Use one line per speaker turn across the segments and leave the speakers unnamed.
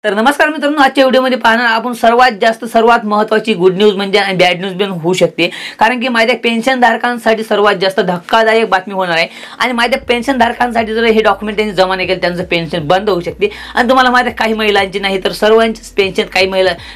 तर नमस्कार मित्रांनो, आजच्या व्हिडिओमध्ये पाहणार आपण सर्वात महत्त्वाची गुड न्यूज म्हणजे आणि बॅड न्यूज पण होऊ शकते. कारण की माझ्या पेन्शन धारकांसाठी सर्वात जास्त धक्कादायक बातमी होणार आहे. आणि माझ्या पेन्शन धारकांसाठी जर हे डॉक्युमेंट त्यांनी जमा नाही केले त्यांचं पेन्शन बंद होऊ शकते. आणि तुम्हाला माहिती आहे काही महिलांची नाही तर सर्वांचीच पेन्शन,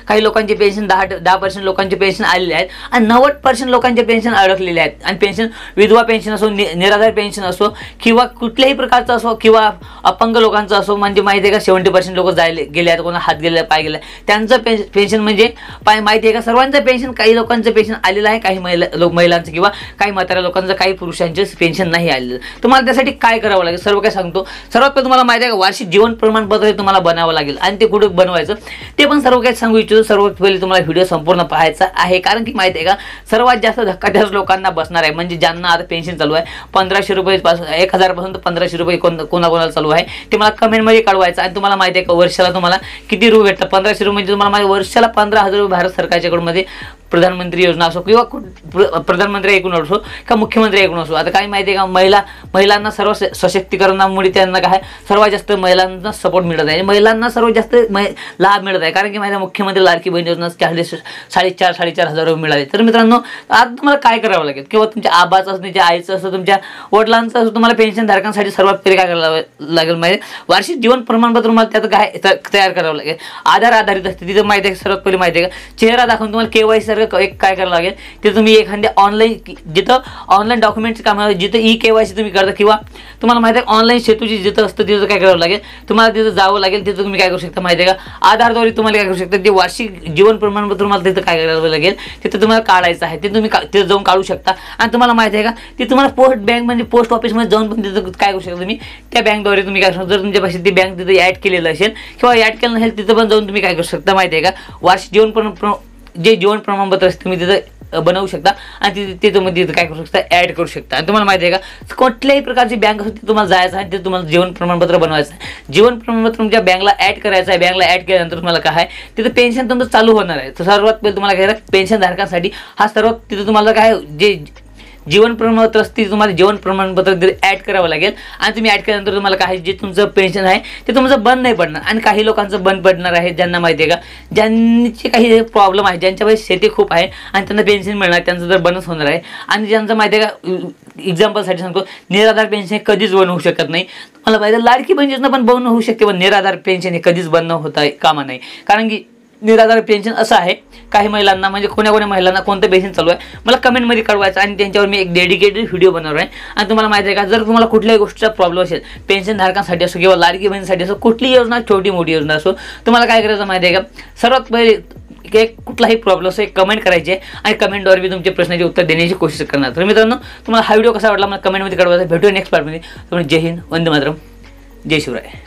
काही लोकांची पेन्शन 10% लोकांची पेन्शन आलेली आहेत आणि 90% लोकांचे पेन्शन अडकलेले आहेत. आणि पेन्शन विधवा पेन्शन असो, निराधार पेन्शन असो किंवा कुठल्याही प्रकारचं असो किंवा अपंग लोकांचं असो, म्हणजे माहिती आहे का 70% लोक गेले आहेत, कोणा हात गेले पाय गेला त्यांचं पेन्शन म्हणजे माहिती आहे का सर्वांचं पेन्शन, काही लोकांचं पेन्शन आलेलं आहे, काही महिलांचं किंवा काही म्हाताऱ्या लोकांचं, काही पुरुषांचे पेन्शन नाही आलेलं. तुम्हाला त्यासाठी काय करावं लागेल सर्व काय सांगतो. सर्वात पहिले तुम्हाला माहिती आहे का वार्षिक जीवन प्रमाणपत्र हे तुम्हाला बनावं लागेल आणि ते कुठे बनवायचं ते पण सर्व काही सांगू इच्छितो. सर्वात पहिले तुम्हाला व्हिडिओ संपूर्ण पाहायचा आहे. कारण की माहिती आहे का सर्वात जास्त धक्का त्याच लोकांना बसणार आहे, म्हणजे ज्यांना आता पेन्शन चालू आहे 1500 रुपये पासून 1000 पासून तर 1500 रुपये कोणाकोणाला चालू आहे ते मला कमेंटमध्ये कळवायचं. आणि तुम्हाला माहिती आहे का वर्षाला तुम्हाला किती रुपये भेटतात? 1500 रुपये म्हणजे तुम्हाला वर्षाला 15,000 रुपये भारत सरकारच्याकडून मध्ये प्रधानमंत्री योजना असो किंवा प्रधानमंत्री एकूण असो का मुख्यमंत्री एकूण असो. आता काय माहिती आहे का महिलांना सर्व सशक्तीकरणामुळे त्यांना काय सर्वात जास्त महिलांना सपोर्ट मिळत आहे, महिलांना सर्वात जास्त लाभ मिळत आहे. कारण की माहिती आहे मुख्यमंत्री लाडकी बहीण योजना 4,500 रुपये मिळाले. तर मित्रांनो आता तुम्हाला काय करावं लागेल किंवा तुमच्या आबाचं असं, तुमच्या आईचं असं, तुमच्या वडिलांचं असं, तुम्हाला पेन्शन धारकांसाठी सर्वात पहिले काय करावं लागेल माहिती वार्षिक जीवन प्रमाणपत्र तुम्हाला त्यात काय तयार करावं लागेल. आधार आधारित असते तिथं माहिती आहे सर्वात पहिले माहिती आहे का चेहरा दाखवून तुम्हाला KYC एक काय करावं लागेल ते तुम्ही एखाद्या ऑनलाईन जिथं ऑनलाईन डॉक्युमेंटचं काम आहे जिथं KYC तुम्ही करता किंवा तुम्हाला माहिती आहे ऑनलाईन सेतूची जिथं असतं तिथं काय करावं लागेल तुम्हाला तिथं जावं लागेल. तिथं तुम्ही काय करू शकता माहिती आहे का आधारद्वारे तुम्हाला काय करू शकता ते वार्षिक जीवन प्रमाणपत्र तुम्हाला तिथं काय करावं लागेल तिथं तुम्हाला काढायचं आहे ते तुम्ही तिथं जाऊन काढू शकता. आणि तुम्हाला माहिती आहे का ते तुम्हाला पोस्ट बँक म्हणजे पोस्ट ऑफिसमध्ये जाऊन पण तिथं काय करू शकता तुम्ही त्या बँकद्वारे तुम्ही काय करू शकता. जर तुमच्या पाशी ती बँक तिथं ॲड केलेलं असेल किंवा ॲड केलं नसेल तिथं पण जाऊन तुम्ही काय करू शकता माहिती आहे का वार्षिक जीवन प्रमाणपत्र असते तुम्ही तिथं बनवू शकता आणि ते तुम्ही तिथं काय करू शकता ॲड करू शकता. आणि तुम्हाला माहिती आहे का कुठल्याही प्रकारची बँक असते तुम्हाला जायचं आहे ते तुम्हाला जीवन प्रमाणपत्र बनवायचं आहे. जीवन प्रमाणपत्र तुमच्या बँकला ॲड करायचं आहे. बँकला ॲड केल्यानंतर तुम्हाला काय आहे तिथं पेन्शन तुमचं चालू होणार आहे. तर सर्वात पहिले तुम्हाला काय पेन्शन धारकांसाठी हा सर्वात तिथं तुम्हाला काय जे जीवन प्रमाणपत्र असते तुम्हाला जीवन प्रमाणपत्र ॲड करावं लागेल. आणि तुम्ही ॲड केल्यानंतर तुम्हाला काय जे तुमचं पेन्शन आहे ते तुमचं बंद नाही पडणार. आणि काही लोकांचं बंद पडणार आहे ज्यांना माहिती आहे का ज्यांचे काही प्रॉब्लेम आहे, ज्यांच्यापाशी शेती खूप आहे आणि त्यांना पेन्शन मिळणार त्यांचं जर बंदच होणार आहे. आणि ज्यांचं माहिती आहे का एक्झाम्पलसाठी सांगतो निराधार पेन्शन हे कधीच बंद होऊ शकत नाही. तुम्हाला माहिती आहे लाडकी बहीण योजना पण बंद होऊ शकते पण निराधार पेन्शन हे कधीच बंद होता कामा नाही. कारण की निराधार पेन्शन असं आहे काही महिलांना म्हणजे कोण्या महिलांना कोणतं पेन्शन चालू आहे मला कमेंटमध्ये कळवायचं आणि त्यांच्यावर मी एक डेडिकेटेड व्हिडिओ बनवणार आहे. आणि तुम्हाला माहिती आहे का जर तुम्हाला कुठल्याही गोष्टीचा प्रॉब्लेम असेल पेन्शन धारकांसाठी असो किंवा लाडकी बहिणीसाठी असो कुठलीही योजना छोटी मोठी योजना असो तुम्हाला काय करायचं माहिती आहे का सर्वात पहिले कुठलाही प्रॉब्लेम असो एक कमेंट करायचे आणि कमेंटवर मी तुमच्या प्रश्नाचे उत्तर देण्याची कोशिश करणार. तर मित्रांनो तुम्हाला हा व्हिडिओ कसा वाटला मला कमेंटमध्ये कळवायचा. भेटूया नेक्स्ट पार्टमध्ये. तुम्ही जय हिंद, वंदे मातरम, जय शिवराय.